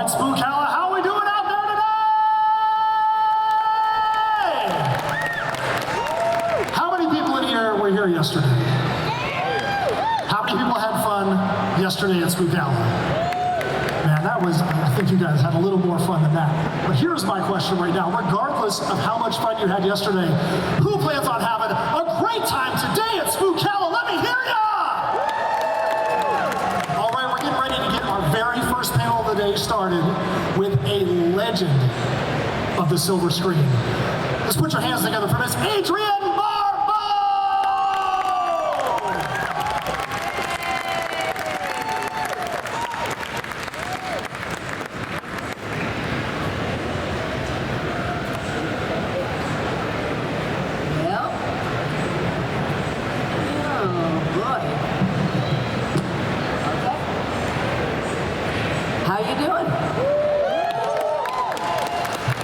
right, Spookala, how are we doing out there today? How many people in here were here yesterday? How many people had fun yesterday at Spookala? Man, that was, I think you guys had a little more fun than that. But here's my question right now. Regardless of how much fun you had yesterday, who plans on having a great time today at Spookala? Let me hear ya! All right, we're getting ready to get our very first panel of the day started with a legend of the silver screen. Let's put your hands together for Miss Adrienne Barbeau!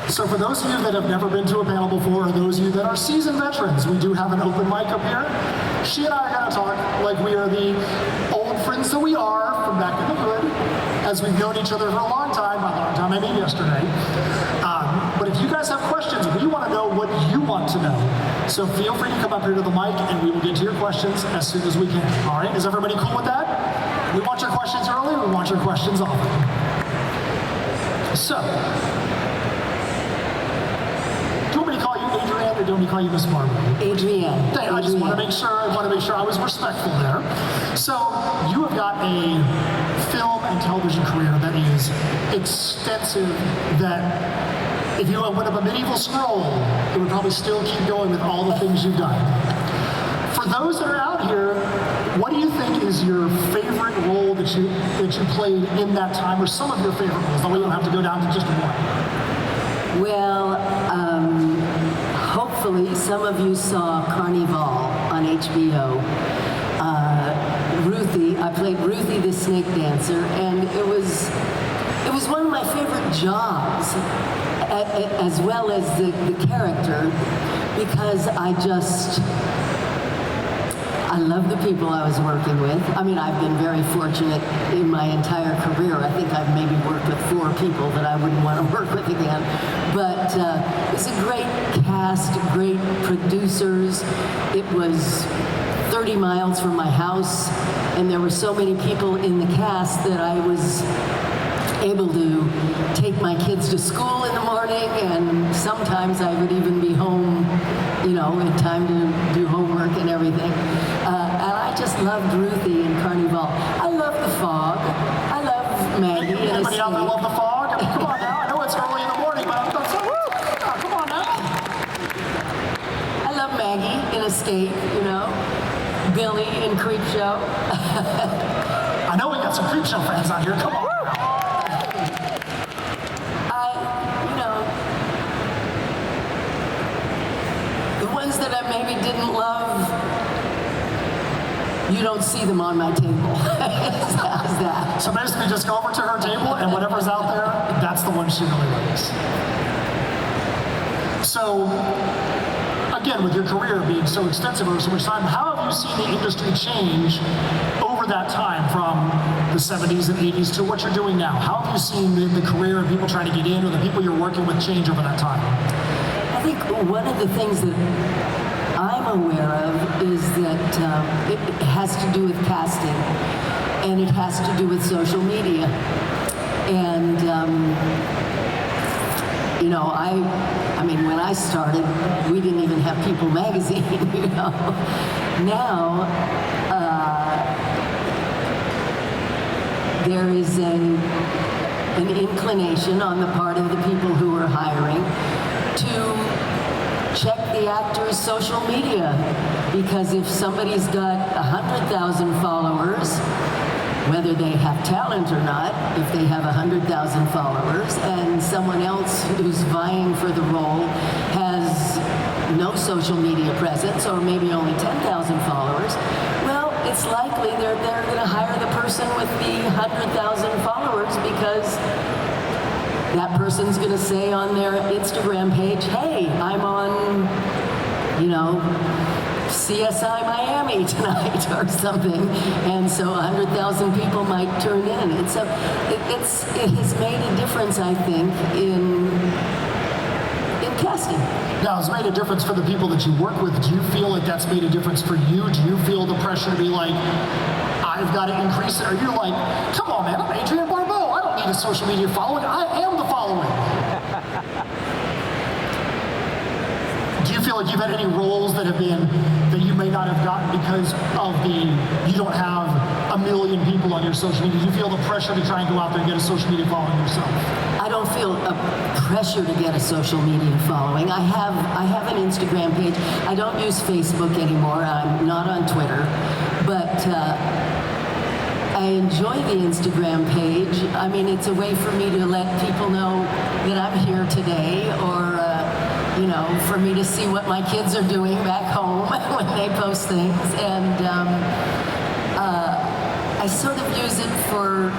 So for those of you that have never been to a panel before, or those of you that are seasoned veterans, we do have an open mic up here. She and I are going to talk like we are the old friends that we are from back in the hood, as we've known each other for a long time, by a long time I mean yesterday. But if you guys have questions, we want to know what you want to know. So feel free to come up here to the mic and we will get to your questions as soon as we can. All right, is everybody cool with that? We want your questions early, we want your questions often. So, Adrienne, or do we call you Miss Barbeau? Adrienne. I just want to make sure. I was respectful there. So you have got a film and television career that is extensive. That if you opened up a medieval scroll, it would probably still keep going with all the things you've done. For those that are out here, what do you think is your favorite role that you played in that time, or some of your favorite roles? That way you don't have to go down to just one. Well, hopefully some of you saw Carnival on HBO. Ruthie, I played Ruthie the snake dancer, and it was one of my favorite jobs, as well as the character, because I love the people I was working with. I mean, I've been very fortunate in my entire career. I think I've maybe worked with 4 people that I wouldn't want to work with again. But it's a great cast, great producers. It was 30 miles from my house, and there were so many people in the cast that I was able to take my kids to school in the morning, and sometimes I would even be home, you know, in time to do homework and everything. And I just loved Ruthie and Carnival. I love the fog. I love Maggie. Anybody out there love the fog? I mean, come on now. I know it's early in the morning, but I'm so come on now. I love Maggie in Escape, you know. Billy in Creepshow. I know we got some Creepshow fans out here. Come on. That I maybe didn't love, you don't see them on my table. How's that? So basically just go over to her table and whatever's out there, that's the one she really likes. So, again, with your career being so extensive over so much time, how have you seen the industry change over that time from the 70s and 80s to what you're doing now? How have you seen the career of people trying to get in, or the people you're working with change over that time? I think one of the things that I'm aware of is that it has to do with casting, and it has to do with social media. And, you know, I mean, when I started, we didn't even have People magazine, you know. Now, there is an inclination on the part of the people who are hiring to check the actor's social media, because if somebody's got 100,000 followers, whether they have talent or not, if they have 100,000 followers and someone else who's vying for the role has no social media presence, or maybe only 10,000 followers, well, it's likely they're going to hire the person with the 100,000 followers, because that person's going to say on their Instagram page, hey, I'm on, you know, CSI Miami tonight or something, and so 100,000 people might turn in. And so it has made a difference, I think, in casting. Now, it's made a difference for the people that you work with. Do you feel like that's made a difference for you? Do you feel the pressure to be like, I've got to increase it? Or you're like, come on, man, I'm Adrienne Barbeau. I don't need a social media following. I am the following. Do you feel like you've had any roles that you may not have gotten because of you don't have 1 million people on your social media? Do you feel the pressure to try and go out there and get a social media following yourself? I don't feel a pressure to get a social media following. I have an Instagram page. I don't use Facebook anymore. I'm not on Twitter, but I enjoy the Instagram page. I mean, it's a way for me to let people know that I'm here today, or for me to see what my kids are doing back home when they post things. And I sort of use it for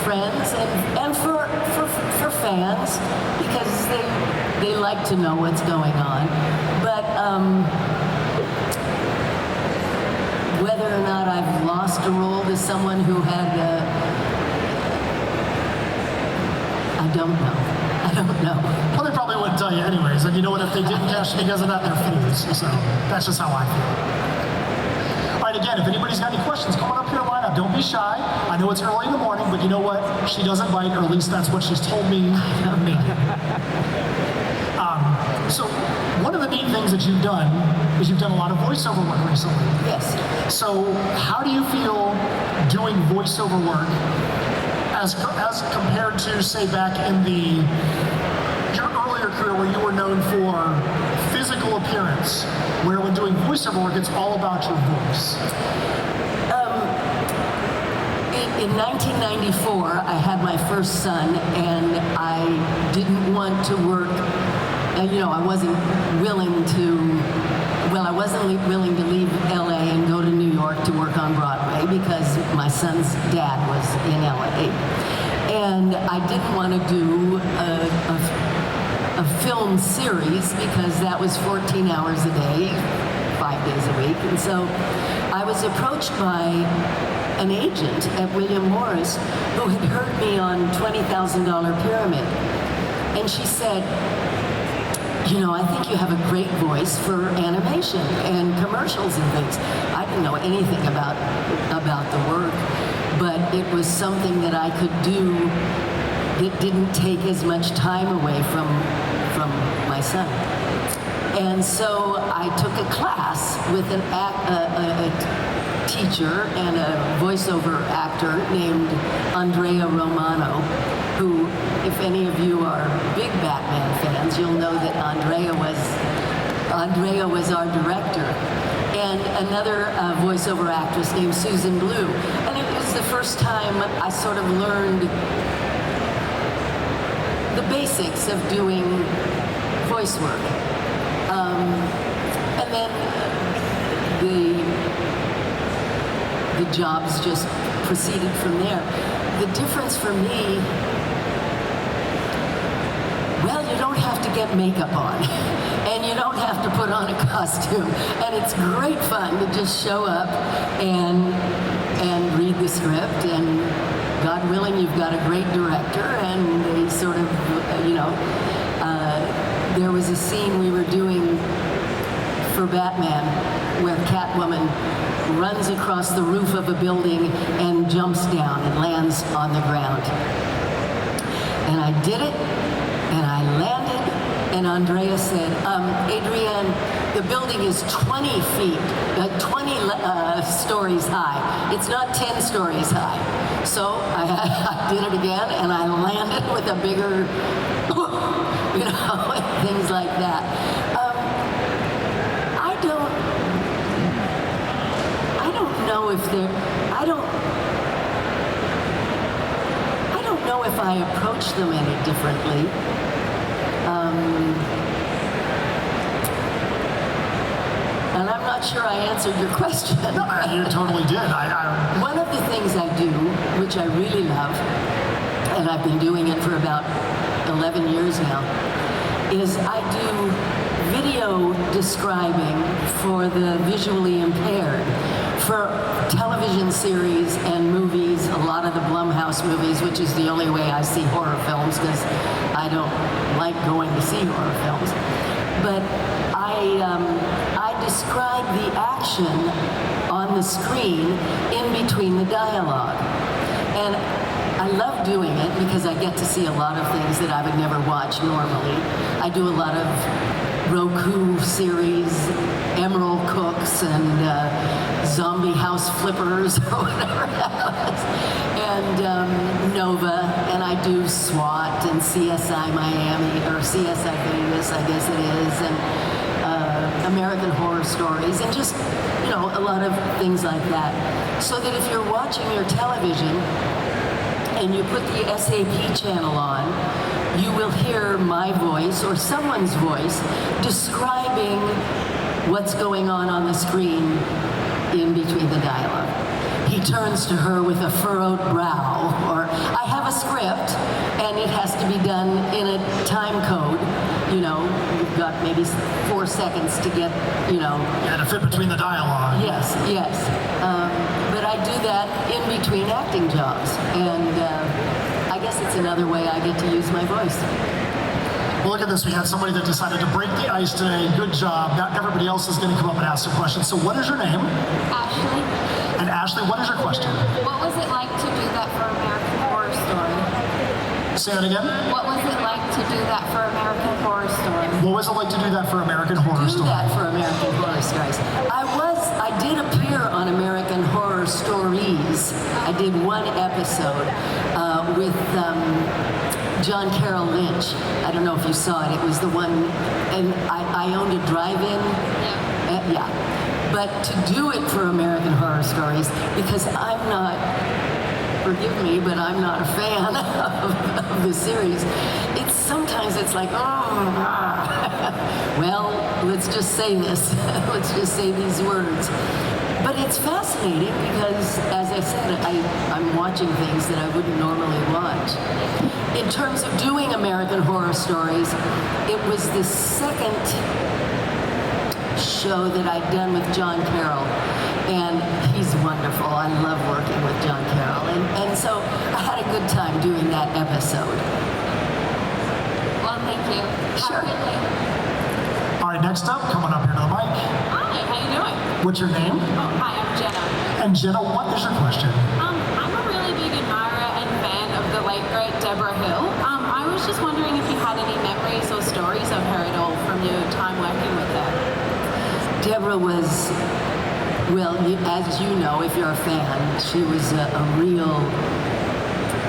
friends and for fans, because they like to know what's going on. But whether or not I've lost a role to someone who had I don't know. Well, they probably wouldn't tell you anyways. And you know what? If they didn't cash it because of that, they're fools. So that's just how I feel. All right, again, if anybody's got any questions, come on up here, line up. Don't be shy. I know it's early in the morning, but you know what? She doesn't bite, or at least that's what she's told me. So one of the neat things that you've done is you've done a lot of voiceover work recently. Yes. So how do you feel doing voiceover work as compared to, say, back in your earlier career where you were known for physical appearance, where when doing voiceover work, it's all about your voice? In 1994, I had my first son, and I didn't want to work. I wasn't willing to leave LA and go to New York to work on Broadway, because my son's dad was in LA. And I didn't want to do a film series, because that was 14 hours a day, 5 days a week. And so I was approached by an agent at William Morris who had heard me on $20,000 Pyramid. And she said, I think you have a great voice for animation and commercials and things. I didn't know anything about the work, but it was something that I could do that didn't take as much time away from my son. And so I took a class with a teacher and a voiceover actor named Andrea Romano, who, if any of you are big Batman fans, you'll know that Andrea was our director. And another voiceover actress named Susan Blue. And it was the first time I sort of learned the basics of doing voice work. And then the jobs just proceeded from there. The difference for me, well, you don't have to get makeup on, and you don't have to put on a costume, and it's great fun to just show up and read the script, and God willing, you've got a great director, and they sort of, there was a scene we were doing for Batman where Catwoman runs across the roof of a building and jumps down and lands on the ground. And I did it, and I landed, and Andrea said, Adrienne, the building is 20 stories high. It's not 10 stories high. So I did it again, and I landed with a bigger, things like that. I don't know if I approach them any differently. And I'm not sure I answered your question. No, you totally did. One of the things I do, which I really love, and I've been doing it for about 11 years now, is I do video describing for the visually impaired, for television series and movies, a lot of the Blumhouse movies, which is the only way I see horror films because I don't like going to see horror films. But I describe the action on the screen in between the dialogue. And I love doing it because I get to see a lot of things that I would never watch normally. I do a lot of Roku series, Emerald Cooks, and Zombie House Flippers, or whatever that was, and Nova, and I do SWAT and CSI Miami, or CSI Vegas, I guess it is, and American Horror Stories, and just, you know, a lot of things like that. So that if you're watching your television, and you put the SAP channel on, you will hear my voice or someone's voice describing what's going on the screen in between the dialogue. He turns to her with a furrowed brow, or I have a script and it has to be done in a time code. You know, you've got maybe 4 seconds to get, you know. Yeah, to fit between the dialogue. Yes, yes. But I do that in between acting jobs, and I guess it's another way I get to use my voice. Well, look at this. We had somebody that decided to break the ice today. Good job. Now everybody else is going to come up and ask some questions. So what is your name? Ashley, And Ashley, what is your question? what was it like to do that for American Horror Story? Say that again. What was it like to do that for American Horror Story? What was it like to do that for American Horror Do Story? that for American Horror Stories. I did appear on American Horror Stories. I did one episode with John Carroll Lynch. I don't know if you saw it. It was the one, and I owned a drive-in. Yeah. Yeah. But to do it for American Horror Stories, because I'm not, forgive me, but I'm not a fan of the series. Sometimes it's like, well, let's just say this. Let's just say these words. But it's fascinating because, as I said, I'm watching things that I wouldn't normally watch. In terms of doing American Horror Stories, it was the second show that I'd done with John Carroll, and he's wonderful. I love working with John Carroll, and so I had a good time doing that episode. Well, thank you. Sure. Have a good day. All right, next up, coming up here to the mic. Hi, how you doing? What's your name? Oh, hi, I'm Jenna. And Jenna, what is your question? I'm a really big admirer and fan of the late great Deborah Hill. I was just wondering if you had any memories or stories of her at all from your time working with her. Deborah was, well, as you know, if you're a fan, she was a real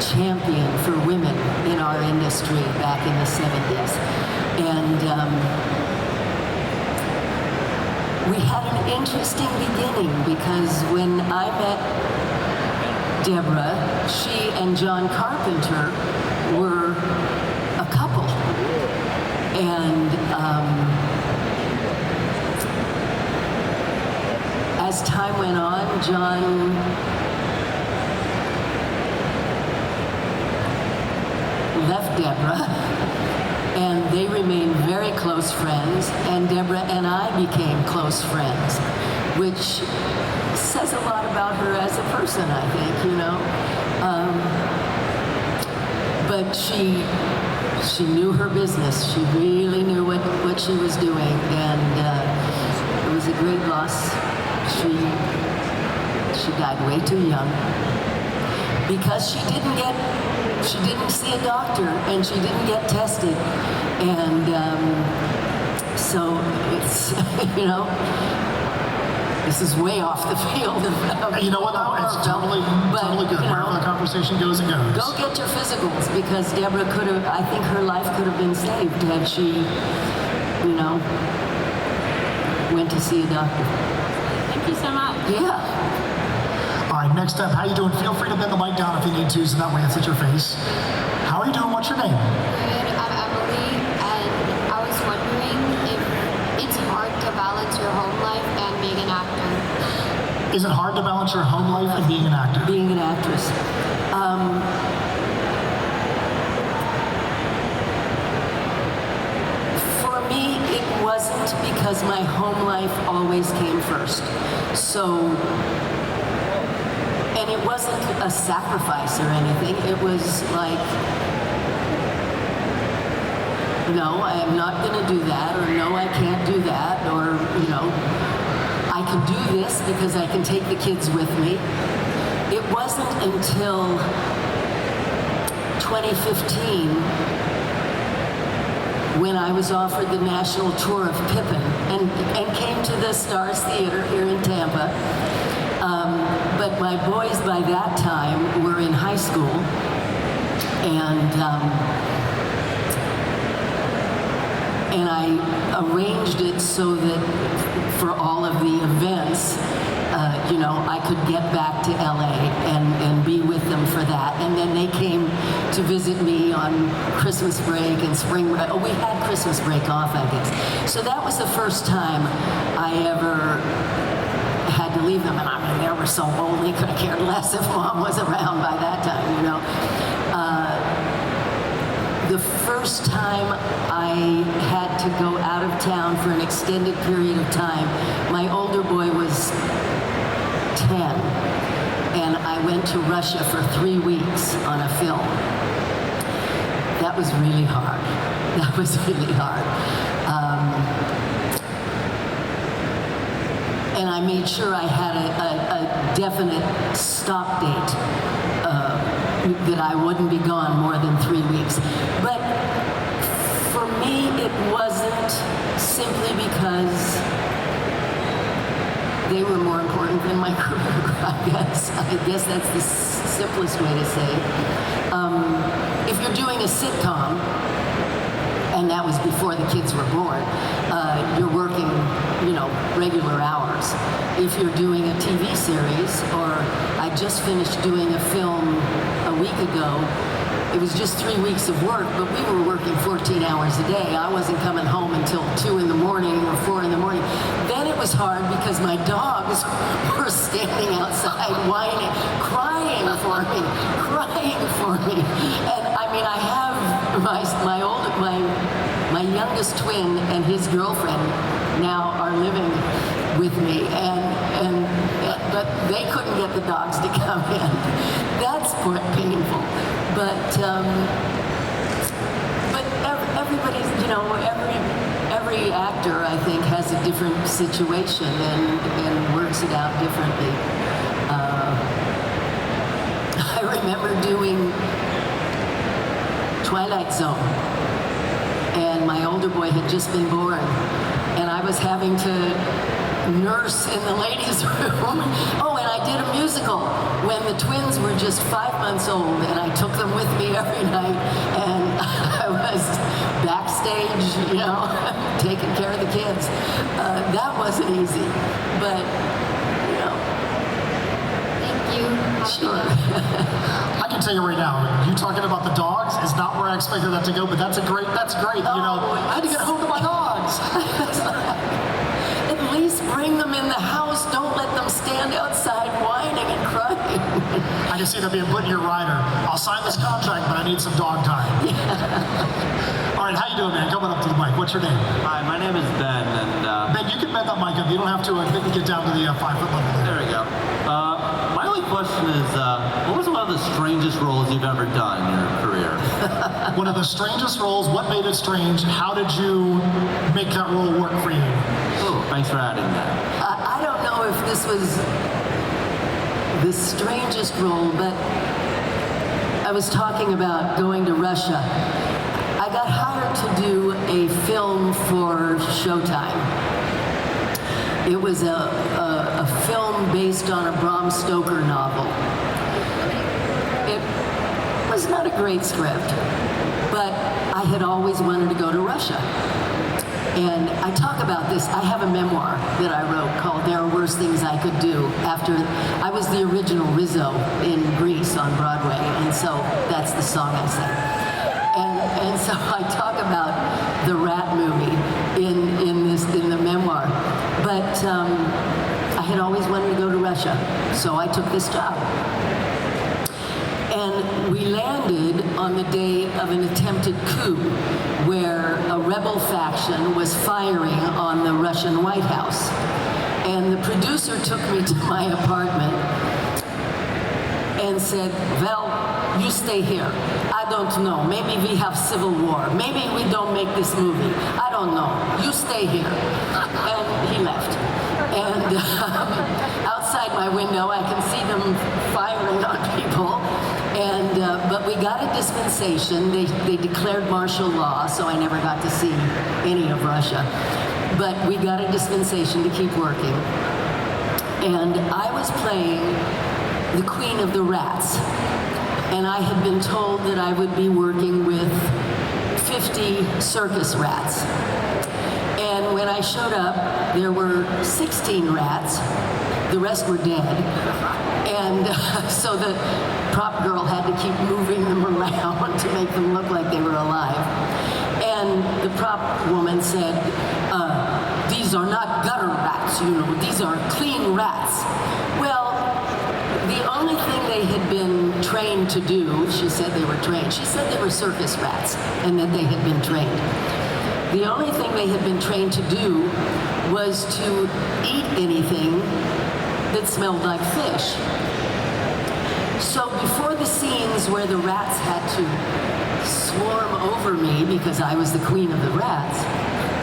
champion for women in our industry back in the 70s. And we had an interesting beginning because when I met Deborah, she and John Carpenter were a couple. And as time went on, John left Deborah, and they remained very close friends, and Deborah and I became close friends, which says a lot about her as a person, I think, you know. But she knew her business. She really knew what she was doing, and it was a great loss. She died way too young because she didn't see a doctor and she didn't get tested, and so it's you know, this is way off the field of You know what, though? It's totally good. You know, Wherever the conversation goes, it goes. go get your physicals, because Deborah could have, I think her life could have been saved had she, you know, went to see a doctor. Thank you so much. Yeah. All right, next up, how you doing? Feel free to bend the mic down if you need to, so that way it's at your face. How are you doing? What's your name? Good. I'm Emily, and I was wondering if it's hard to balance your home life and being an actor. Is it hard to balance your home life and being an actor? Being an actress. For me, it wasn't my home life always came first. So, and it wasn't a sacrifice or anything. It was like, no, I am not going to do that, or no, I can't do that, or, you know, I can do this because I can take the kids with me. It wasn't until 2015 when I was offered the national tour of Pippin and came to the Stars Theater here in Tampa. But my boys by that time were in high school, and I arranged it so that for all of the events, you know, I could get back to LA and be with them for that. And then they came to visit me on Christmas break and spring break. Oh, we had Christmas break off, I guess. So that was the first time I ever had to leave them. And I mean, they were so old, they could have cared less if Mom was around by that time, you know. The first time I had to go out of town for an extended period of time, my older boy was 10, and I went to Russia for 3 weeks on a film. That was really hard. That was really hard. And I made sure I had a definite stop date, that I wouldn't be gone more than 3 weeks. But for me, it wasn't simply because they were more important than my career, I guess. I guess that's the simplest way to say it. If you're doing a sitcom, and that was before the kids were born, you're working, you know, regular hours. If you're doing a TV series, or I just finished doing a film a week ago, it was just 3 weeks of work, but we were working 14 hours a day. I wasn't coming home until 2 in the morning or 4 in the morning. Then it was hard because my dogs were standing outside whining, crying for me, crying for me. And I mean, I have my youngest twin and his girlfriend now are living with me, but they couldn't get the dogs to come in. That's painful. But everybody's, you know, every actor, I think, has a different situation and works it out differently. I remember doing Twilight Zone, and my older boy had just been born, and I was having to nurse in the ladies' room. Oh, and I did a musical when the twins were just 5 months old, and I took them with me every night, and I was backstage, you know, taking care of the kids. That wasn't easy, but, you know. Thank you. Sure. I can tell you right now, you talking about the dogs is not where I expected that to go, but that's great, you know. I had to get home to my dogs. At least bring them in the house. Don't let them stand outside whining and crying. I can see that being put in your rider. I'll sign this contract, but I need some dog time. Yeah. All right, how you doing, man? Coming up to the mic. What's your name? Hi, my name is Ben, and Ben, you can bend that mic up. You don't have to get down to the 5 foot level there. there we go. My only question is, what was one of the strangest roles you've ever done in your career? One of the strangest roles. What made it strange? How did you make that role work for you? Oh, thanks for adding that. I don't know if this was the strangest role, but I was talking about going to Russia. I got hired to do a film for Showtime. It was a film based on a Bram Stoker novel. It was not a great script, but I had always wanted to go to Russia. And I talk about this. I have a memoir that I wrote called There Are Worse Things I Could Do. After I was the original Rizzo in Grease on Broadway, and so that's the song I sang. And so I talk about the Rat movie in the memoir. But I had always wanted to go to Russia, so I took this job. And we landed on the day of an attempted coup where a rebel faction was firing on the Russian White House. And the producer took me to my apartment and said, "Well, you stay here. I don't know. Maybe we have civil war. Maybe we don't make this movie. I don't know. You stay here." And he left. And outside my window, I can see them firing on people. And but we got a dispensation. They declared martial law, so I never got to see any of Russia. But we got a dispensation to keep working. And I was playing the Queen of the Rats. And I had been told that I would be working with 50 circus rats. And when I showed up, there were 16 rats. The rest were dead. And so the prop girl had to keep moving them around to make them look like they were alive. And the prop woman said, "These are not gutter rats, you know, these are clean rats." Well, the only thing they had been trained to do, she said they were trained, she said they were circus rats and that they had been trained. The only thing they had been trained to do was to eat anything that smelled like fish. So before the scenes where the rats had to swarm over me because I was the queen of the rats,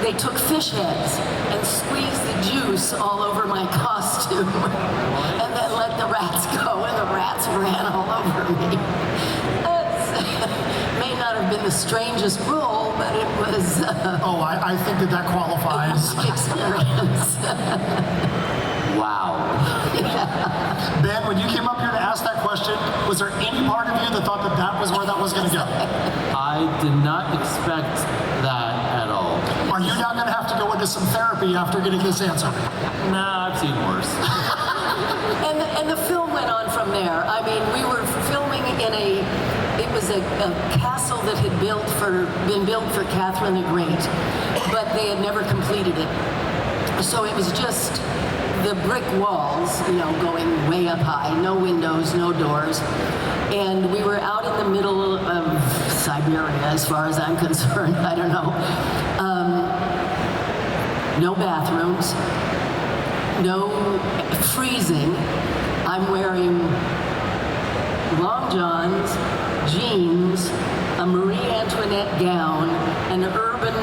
they took fish heads and squeezed the juice all over my costume and then let the rats go, and the rats ran all over me. May not have been the strangest role, but it was I think that qualifies. experience. Wow. Ben, when you came up here to ask that question, was there any part of you that thought that was where that was going to go? I did not expect that at all. Are you now going to have to go into some therapy after getting this answer? Nah, I've seen worse. And the film went on from there. I mean, we were filming in it was a castle that had been built for Catherine the Great, but they had never completed it. So it was just the brick walls, you know, going way up high, no windows, no doors. And we were out in the middle of Siberia, as far as I'm concerned, I don't know. No bathrooms, no freezing. I'm wearing long johns, jeans, a Marie Antoinette gown, an urban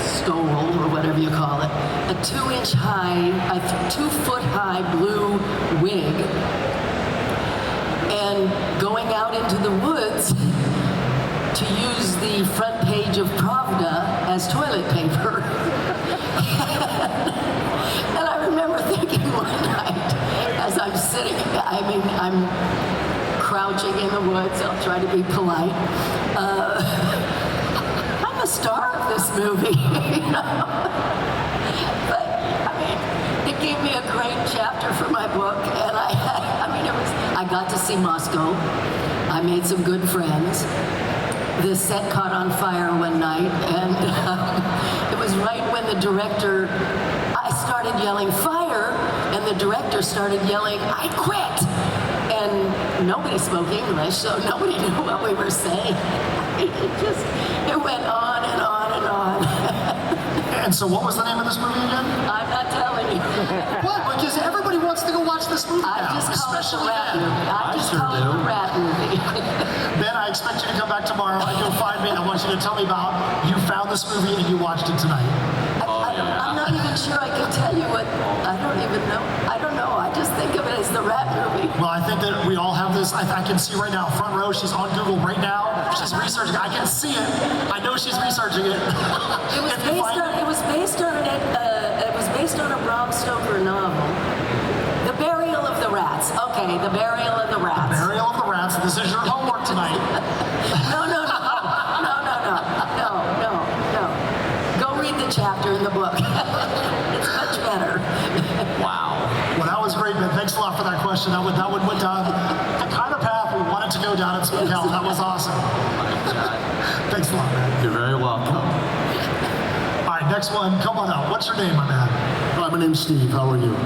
stole, or whatever you call it, a 2-inch high, a 2-foot high blue wig, and going out into the woods to use the front page of Pravda as toilet paper. And I remember thinking one night, as I'm sitting, I'm crouching in the woods, I'll try to be polite, I'm the star of this movie, you know? But, I mean, it gave me a great chapter for my book, and I got to see Moscow. I made some good friends. The set caught on fire one night, and it was right when the director, I started yelling, "Fire!" and the director started yelling, "I quit!" And nobody spoke English, so nobody knew what we were saying. It went on and on and on. And so what was the name of this movie again? I'm not telling you. What? Because everybody wants to go watch this movie I now, just call it the especially rat Ben. movie. I just call it the rat movie. Ben, I expect you to come back tomorrow and you'll find me. I want you to tell me about you found this movie and you watched it tonight. I'm not even sure I can tell you what. I don't even know. I don't know. I just think of it as the rat movie. Well, I think that we all have this. I can see right now, front row. She's on Google right now. She's researching. I can see it. I know she's researching it. It was based on a Bram Stoker novel. The Burial of the Rats. Okay, The Burial of the Rats. Burial of the Rats. This is your homework tonight. No. Go read the chapter in the book. It's much better. Wow. Well, that was great, Ben. Thanks a lot for that question. That one went down the kind of path we wanted to go down at Spookala. That was awesome. Thanks a lot, man. You're very welcome. All right, next one. Come on up. What's your name, my man? Hi, my name's Steve. How are you?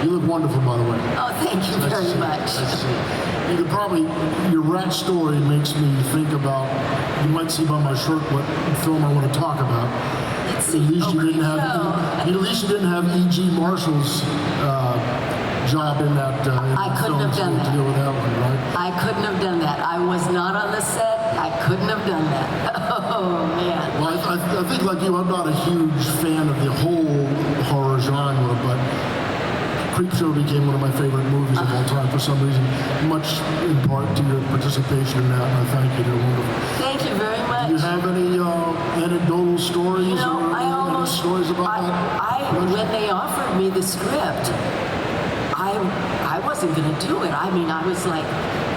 You look wonderful, by the way. Oh, thank you Nice to see very you. much. Nice to see you. You could probably, your rat story makes me think about, you might see by my shirt what film I want to talk about. Let's At see. least you didn't Creepshow. have, at least you didn't have E.G. Marshall's job in that I couldn't film have done to that. deal with that one, right? I couldn't have done that. I was not on the set. I couldn't have done that. Oh, man. Well, I think like you, I'm not a huge fan of the whole horror genre, but Creepshow became one of my favorite movies of all time for some reason, much in part to your participation in that, and I thank you. They're wonderful. Thank you very much. Do you have any anecdotal stories You know, or I any almost stories about that? when they offered me the script, I wasn't going to do it. I mean, I was like,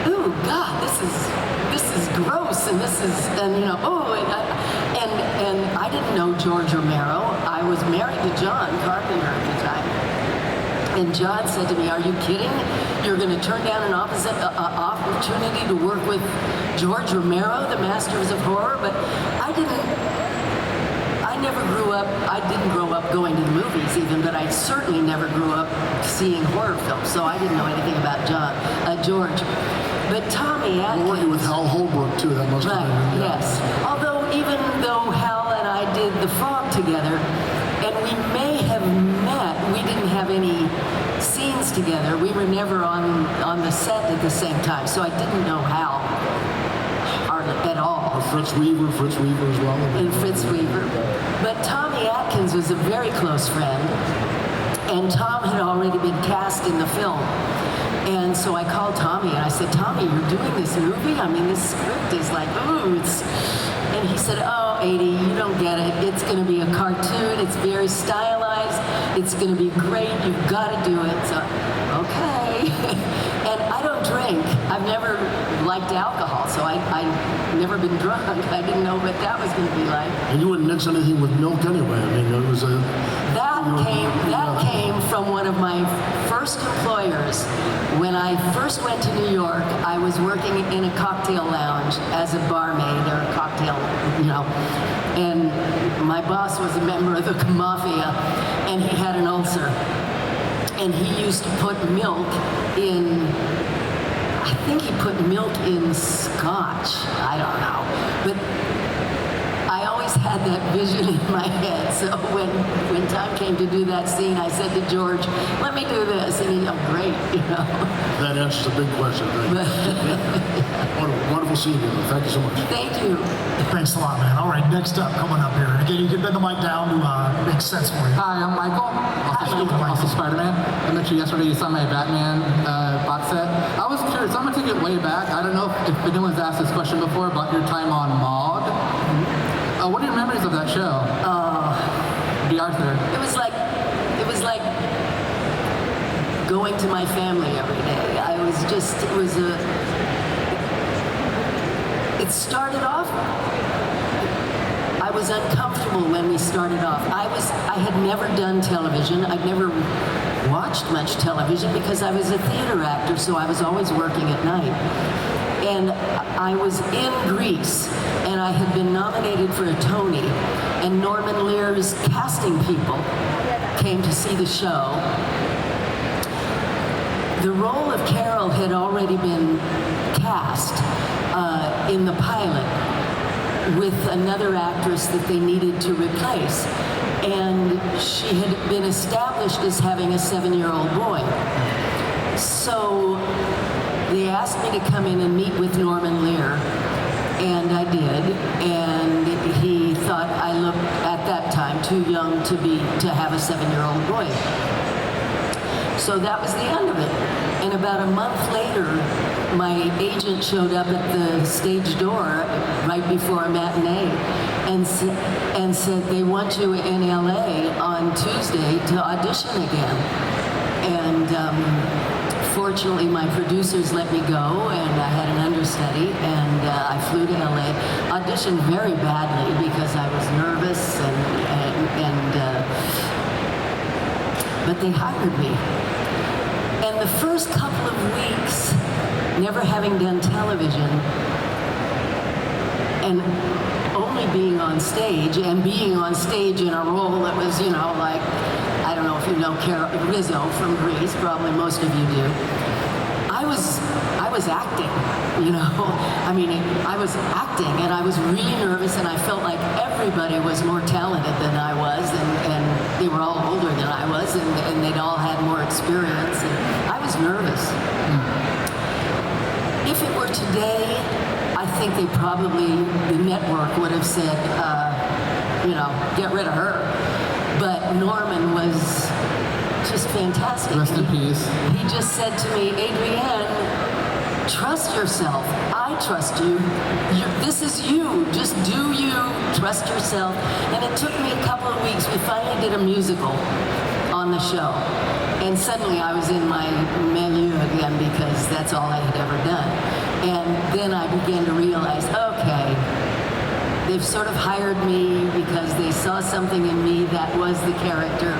"Ooh, God, this is gross," and and I didn't know George Romero. I was married to John Carpenter at the time. And John said to me, "Are you kidding? You're going to turn down an opportunity to work with George Romero, the masters of horror?" But I didn't grow up going to the movies even, but I certainly never grew up seeing horror films, so I didn't know anything about George. But Tommy Atkins... We're working with Hal Holbrook, too. That must have Right, been... yes. Although even though Hal and I did The Fog together, and we may have met, we didn't have any scenes together. We were never on the set at the same time, so I didn't know Hal hardly at all. Or Fritz Weaver as well. And Fritz Weaver. But Tommy Atkins was a very close friend, and Tom had already been cast in the film. And so I called Tommy and I said, "Tommy, you're doing this movie? I mean, this script is like, ooh, it's..." And he said, "Oh, Adie, you don't get it. It's going to be a cartoon. It's very stylized. It's going to be great. You've got to do it." So, okay. And I don't drink. I've never liked alcohol, so I've never been drunk. I didn't know what that was going to be like. And you wouldn't mix anything with milk anyway. I mean, it was a... That came from one of my first employers. When I first went to New York, I was working in a cocktail lounge as a barmaid or a cocktail, and my boss was a member of the mafia, and he had an ulcer. And he used to put milk in, I think he put milk in scotch. I don't know. But I always had that vision in my head. So when time came to do that scene, I said to George, "Let me do this." And he, "Oh, great," That answers a big question. Thank you. Wonderful seeing you. Thank you so much. Thank you. Thanks a lot, man. All right, next up, coming up here. And again, you can bend the mic down to make sense for you. Hi, I'm Michael, also Spider-Man. I met you yesterday. You saw my Batman box set. I was curious. I'm gonna take it way back. I don't know if anyone's asked this question before about your time on Maude. What are your memories of that show? B. Arthur. It was like going to my family every day. It started off, I was uncomfortable when we started off. I had never done television. I'd never watched much television because I was a theater actor, so I was always working at night. And I was in Greece, and I had been nominated for a Tony, and Norman Lear's casting people came to see the show. The role of Carol had already been cast in the pilot with another actress that they needed to replace. And she had been established as having a 7-year-old boy. So they asked me to come in and meet with Norman Lear, and I did. And he thought I looked, at that time, too young to have a 7-year-old boy. So that was the end of it. And about a month later, my agent showed up at the stage door right before a matinee and said, "They want you in LA on Tuesday to audition again." And fortunately, my producers let me go, and I had an understudy, and I flew to LA. Auditioned very badly because I was nervous, but they hired me. And the first couple of weeks, never having done television, and only being on stage, and being on stage in a role that was, like I don't know if you know Rizzo from Greece, probably most of you do. I was acting, you know. I mean, I was acting, and I was really nervous, and I felt like everybody was more talented than I was, and they were all older than I was, and they'd all had more experience, and I was nervous. If it were today, I think they probably, the network would have said, you know, get rid of her. But Norman was just fantastic. Rest in peace. He just said to me, Adrienne, trust yourself. I trust you. This is you. Just do you. Trust yourself. And it took me a couple of weeks. We finally did a musical on the show. And suddenly I was in my menu again because that's all I had ever done. And then I began to realize, okay, they've sort of hired me because they saw something in me that was the character.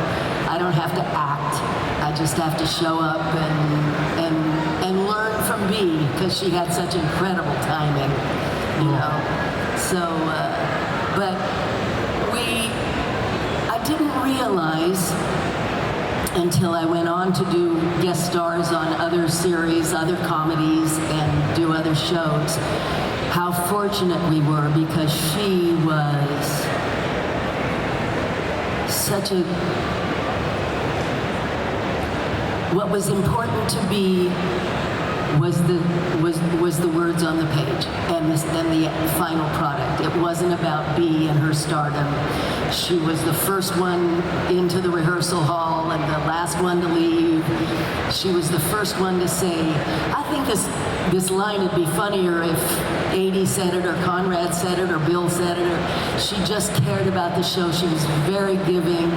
I don't have to act. I just have to show up and learn from Bea because she had such incredible timing, you know. So, but I didn't realize until I went on to do guest stars on other series, other comedies, and do other shows, how fortunate we were because she was such a... What was important to Bea was the words on the page and the final product. It wasn't about Bea and her stardom. She was the first one into the rehearsal hall and the last one to leave. She was the first one to say, I think this line would be funnier if Adie said it or Conrad said it or Bill said it. Or she just cared about the show. She was very giving.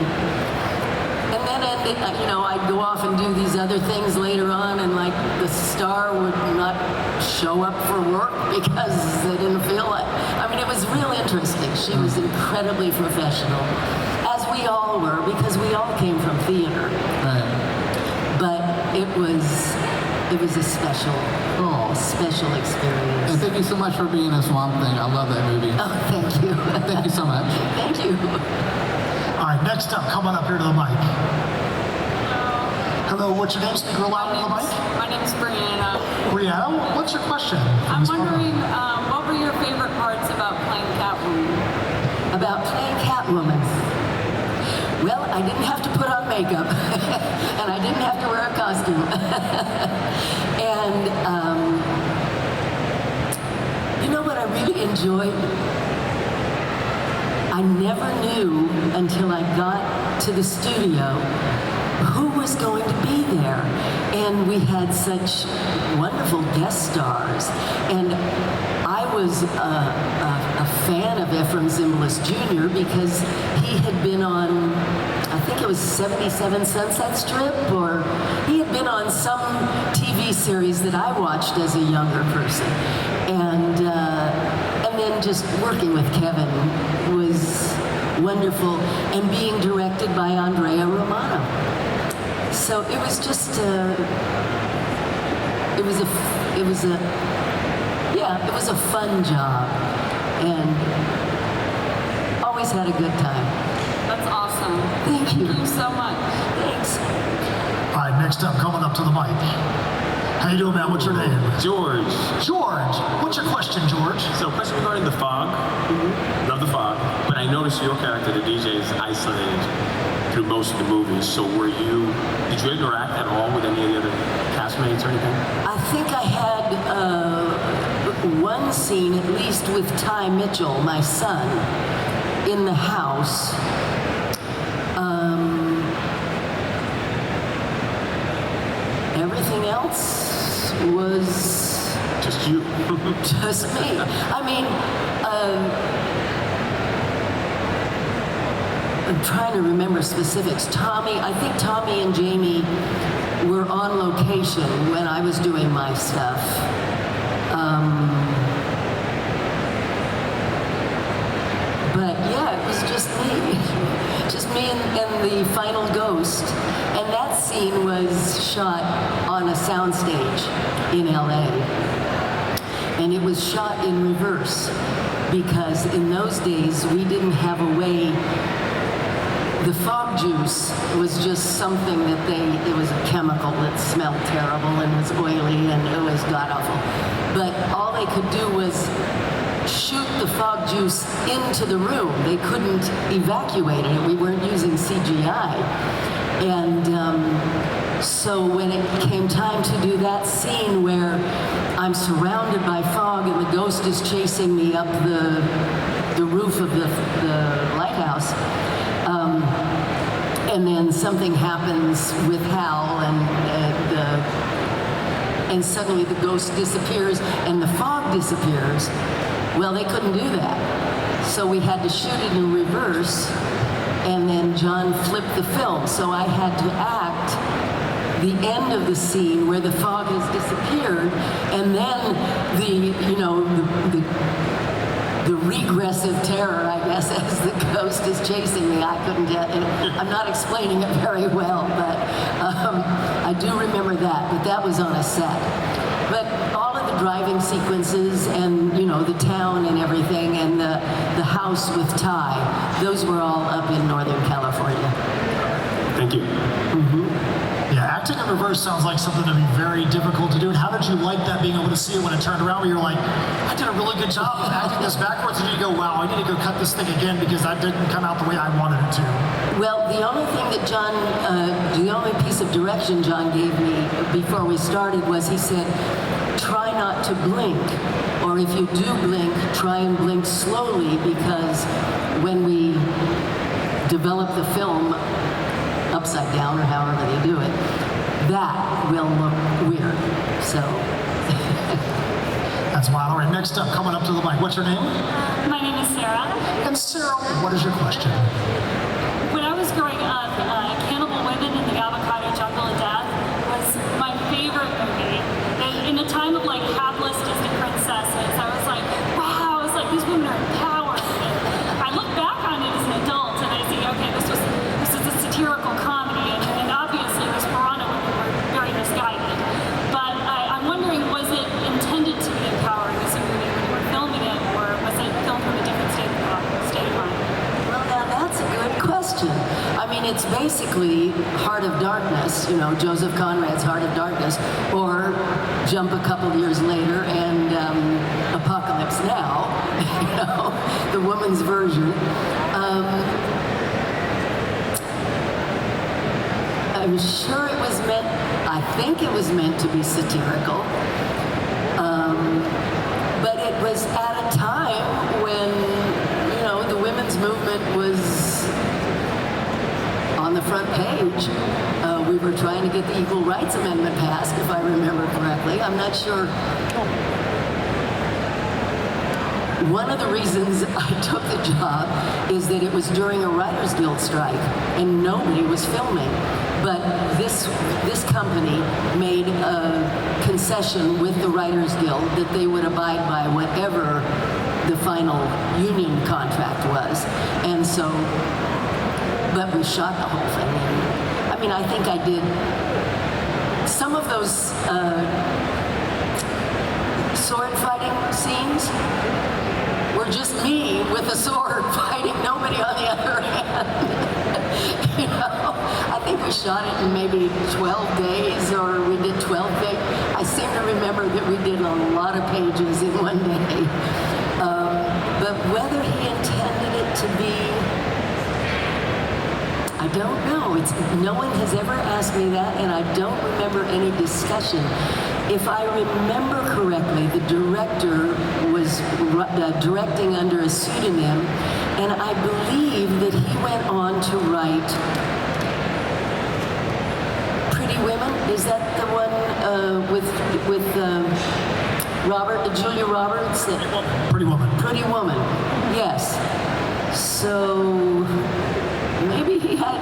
And then, you know, I'd go off and do these other things later on, and like the star would not show up for work because they didn't feel like. I mean, it was real interesting. She was incredibly professional, as we all were, because we all came from theater. Right. But it was a special experience. And thank you so much for being in Swamp Thing. I love that movie. Oh, thank you. Thank you so much. Thank you. All right, next up, come on up here to the mic. Hello, what's your name? Speak real loud into the mic. My name's Brianna. Brianna, what's your question? I'm wondering, what were your favorite parts about playing Catwoman? About playing Catwoman. Well, I didn't have to put on makeup, and I didn't have to wear a costume. And you know what I really enjoyed? I never knew until I got to the studio who was going to be there. And we had such wonderful guest stars. And I was a fan of Ephraim Zimbalist Jr. because he had been on, I think it was 77 Sunset Strip, or he had been on some TV series that I watched as a younger person. And then just working with Kevin was wonderful, and being directed by Andrea Romano. So it was just it was a fun job, and always had a good time. That's awesome. Thank you. Thank you so much. Thanks. All right, next up, coming up to the mic. How you doing, man? What's your name? George. George. What's your question, George? So, question regarding the fog. Love the fog. But I noticed your character, the DJ, is isolated through most of the movies. So, did you interact at all with any of the other castmates or anything? I think I had one scene, at least with Ty Mitchell, my son, in the house. Everything else was Just you. just me. I mean, I'm trying to remember specifics. I think Tommy and Jamie were on location when I was doing my stuff. But yeah, it was just me and the final ghost. And that scene was shot on a soundstage in LA. And it was shot in reverse because in those days we didn't have a way the fog juice was just something that it was a chemical that smelled terrible and was oily and it was god-awful. But all they could do was shoot the fog juice into the room. They couldn't evacuate it. We weren't using CGI. And so when it came time to do that scene where I'm surrounded by fog and the ghost is chasing me up the roof of the lighthouse, and then something happens with Hal and suddenly the ghost disappears and the fog disappears. Well, they couldn't do that. So we had to shoot it in reverse, and then John flipped the film. So I had to act the end of the scene where the fog has disappeared, and then the regressive terror, I guess, as the ghost is chasing me. I couldn't get it. I'm not explaining it very well, but I do remember that. But that was on a set. But all of the driving sequences and, the town and everything and the house with Ty, those were all up in Northern California. Thank you. Yeah, acting in reverse sounds like something to be very difficult to do. And how did you like that, being able to see it when it turned around, where you're like, I did a really good job of acting this backwards, and you go, wow, I need to go cut this thing again because that didn't come out the way I wanted it to? Well, the only thing that the only piece of direction John gave me before we started was he said, try not to blink, or if you do blink, try and blink slowly, because when we develop the film upside down or however they do it, that will look weird. So that's wild. All right, next up, coming up to the mic, what's your name? My name is Sarah. And Sarah, what is your question? When I was growing up, Cannibal Women in the Avocado Jungle of Death was my favorite movie. And in a time of hapless Disney princesses, I was like, wow, it's like these women are empowered. And I look back on it as an adult and I see, okay, this is a satirical comedy, and obviously those Piranha women were very misguided. But I'm wondering, was it intended to be empowering as a movie when you were filming it, or was it filmed from a different state of mind? Well, now that's a good question. I mean, it's basically Heart of Darkness, Joseph Conrad's Heart of Darkness, or jump a couple years later and Apocalypse Now, the woman's version. I'm sure it was I think it was meant to be satirical. But it was at a time when, the women's movement was on the front page. We were trying to get the Equal Rights Amendment passed, if I remember correctly. I'm not sure. One of the reasons I took the job is that it was during a Writers Guild strike and nobody was filming. But this company made a concession with the Writers Guild that they would abide by whatever the final union contract was. And so, but we shot the whole thing. I mean, I think I did some of those sword fighting scenes were just me with a sword fighting nobody on the other hand. I think we shot it in maybe 12 days, or we did 12 days. I seem to remember that we did a lot of pages in one day. But whether he intended it to be, I don't know. No one has ever asked me that, and I don't remember any discussion. If I remember correctly, the director was directing under a pseudonym, and I believe that he went on to write Pretty Women. Is that the one with Julia Roberts? Pretty Woman. Pretty Woman, yes. So maybe he had,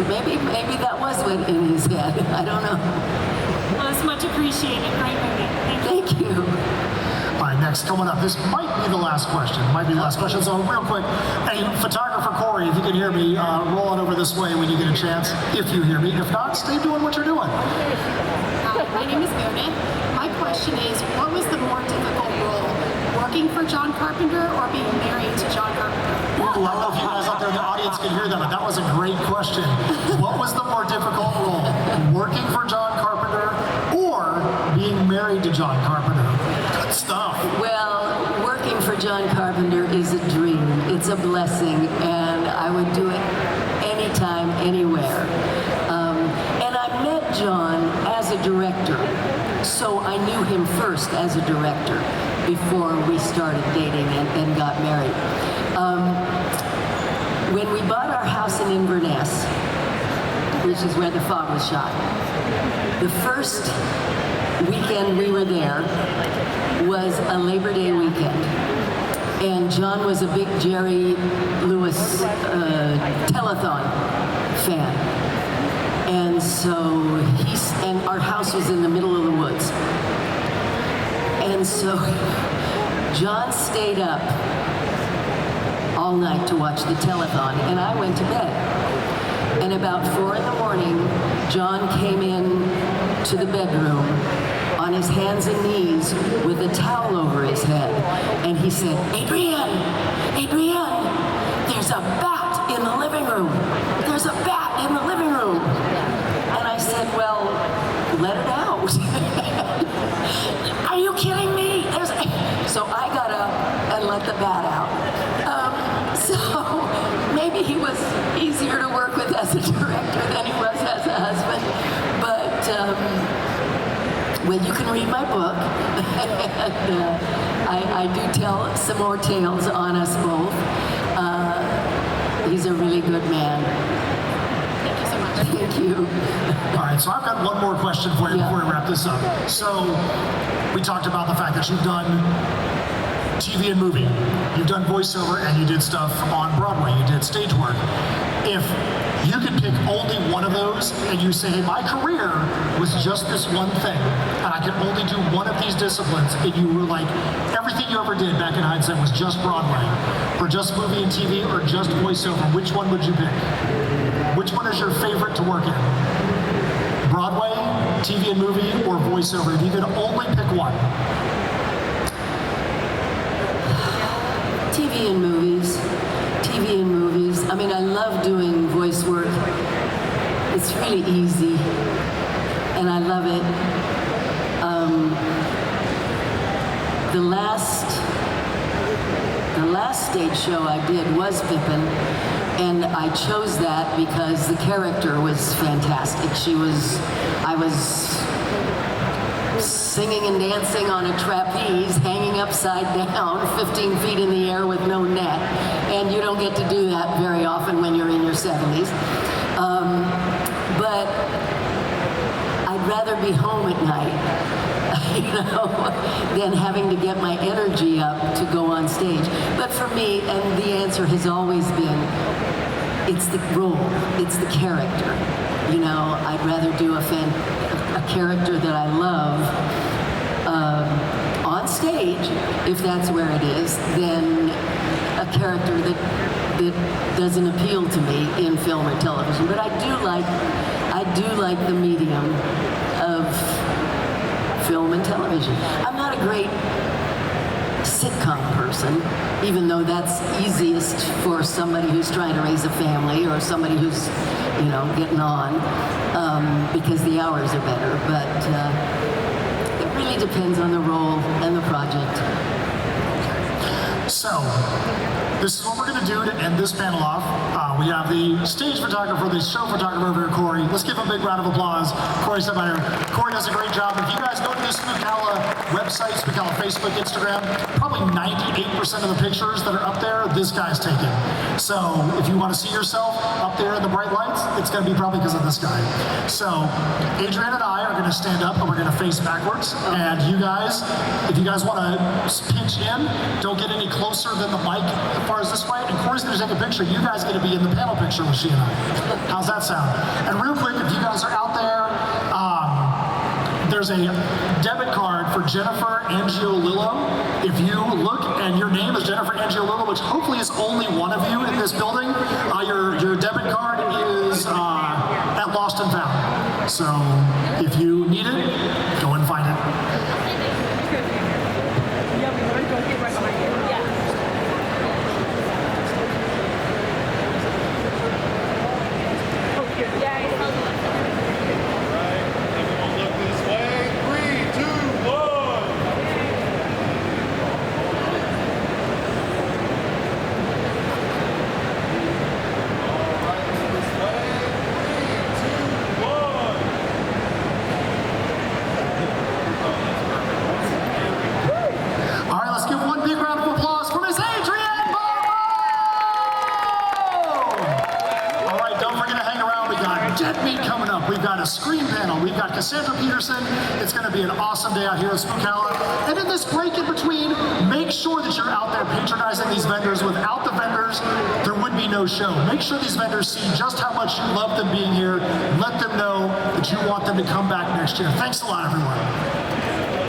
maybe that was what in his head. I don't know. Well, it's much appreciated. Great movie. Thank you. All right, next, coming up, this might be the last question. So real quick, hey, photographer Corey, if you can hear me, roll on over this way when you get a chance, if you hear me. If not, stay doing what you're doing. Hi, my name is Meredith. My question is, what was the more difficult role, working for John Carpenter or being married to John Carpenter? Ooh, I don't know if you guys up there there in the audience can hear that, but that was a great question. What was the more difficult role? Working for John Carpenter or being married to John Carpenter? Good stuff. Well, working for John Carpenter is a dream. It's a blessing, and I would do it anytime, anywhere. And I met John as a director, so I knew him first as a director before we started dating and got married. When we bought our house in Inverness, which is where The Fog was shot, the first weekend we were there was a Labor Day weekend. And John was a big Jerry Lewis telethon fan. And so and our house was in the middle of the woods. And so John stayed up all night to watch the telethon, and I went to bed. And about 4 a.m, John came in to the bedroom on his hands and knees with a towel over his head. And he said, Adrienne, there's a bat in the living room. There's a bat in the living room. And I said, well, let it out. Are you kidding me? So I got up and let the bat out. So maybe he was easier to work with as a director than he was as a husband. But, well, you can read my book. And, I do tell some more tales on us both. He's a really good man. Thank you so much. Thank you. All right, so I've got one more question for you before we wrap this up. So we talked about the fact that you've done TV and movie. You've done voiceover and you did stuff on Broadway. You did stage work. If you could pick only one of those and you say, hey, my career was just this one thing and I could only do one of these disciplines, and you were like, everything you ever did back in hindsight was just Broadway or just movie and TV or just voiceover, which one would you pick? Which one is your favorite to work in? Broadway, TV and movie, or voiceover? If you could only pick one. TV and movies. I mean, I love doing voice work. It's really easy, and I love it. The last stage show I did was Pippin, and I chose that because the character was fantastic. I was singing and dancing on a trapeze, hanging upside down, 15 feet in the air with no net. And you don't get to do that very often when you're in your 70s. But I'd rather be home at night, than having to get my energy up to go on stage. But for me, and the answer has always been, it's the role, it's the character. I'd rather do a character that I love on stage, if that's where it is, than a character that doesn't appeal to me in film or television. But I do like the medium of film and television. I'm not a great sitcom person, even though that's easiest for somebody who's trying to raise a family or somebody who's, getting on, because the hours are better. But it really depends on the role and the project. So, this is what we're going to do to end this panel off. We have the stage photographer, the show photographer over here, Corey. Let's give him a big round of applause. Corey Sebayer. Corey does a great job. If you guys go to the Spookala website, Spookala Facebook, Instagram, probably 98% of the pictures that are up there, this guy's taken. So, if you want to see yourself up there in the bright lights, it's going to be probably because of this guy. So, Adrienne and I are going to stand up and we're going to face backwards. And you guys, if you guys want to pinch in, don't get any closer than the mic as far as this way. And Corey's going to take a picture. You guys are going to be in the panel picture with she and I. How's that sound? And real quick, if you guys are out there, there's a debit card for Jennifer Angiolillo. If you look and your name is Jennifer Angiolillo, which hopefully is only one of you in this building, your debit card is at Lost and Found. So if you need it, go and find it. Dead Meat coming up. We've got a Scream panel. We've got Cassandra Peterson. It's going to be an awesome day out here at Spookala. And in this break in between, make sure that you're out there patronizing these vendors. Without the vendors, there would be no show. Make sure these vendors see just how much you love them being here. Let them know that you want them to come back next year. Thanks a lot, everyone.